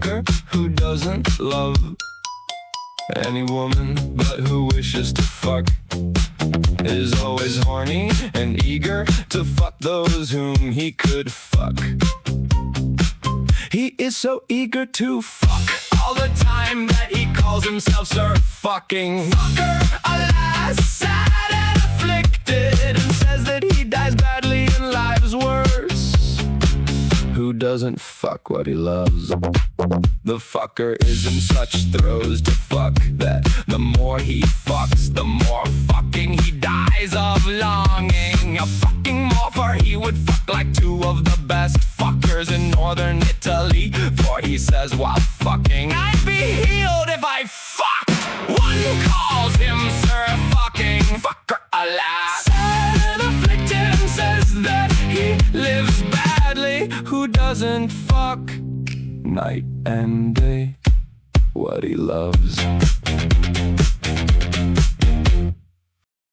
fucker who doesn't love any woman but who wishes to fuck, is always horny and eager to fuck those whom he could fuck. He is so eager to fuck all the time that he calls himself Sir Fucking Fucker. Alas, sad and afflicted, and says that he dies badly and life's worse. Who doesn't fuck what he loves? The fucker is in such throes to fuck that the more he fucks, the more fucking he dies of longing. A fucking more, for he would fuck like two of the best fuckers in northern Italy. For he says while fucking, I'd be healed if I fuck. One calls him Sir Fucking Fucker, alas, sad and afflicted, and says that he lives badly. Who doesn't fuck night and day what he loves?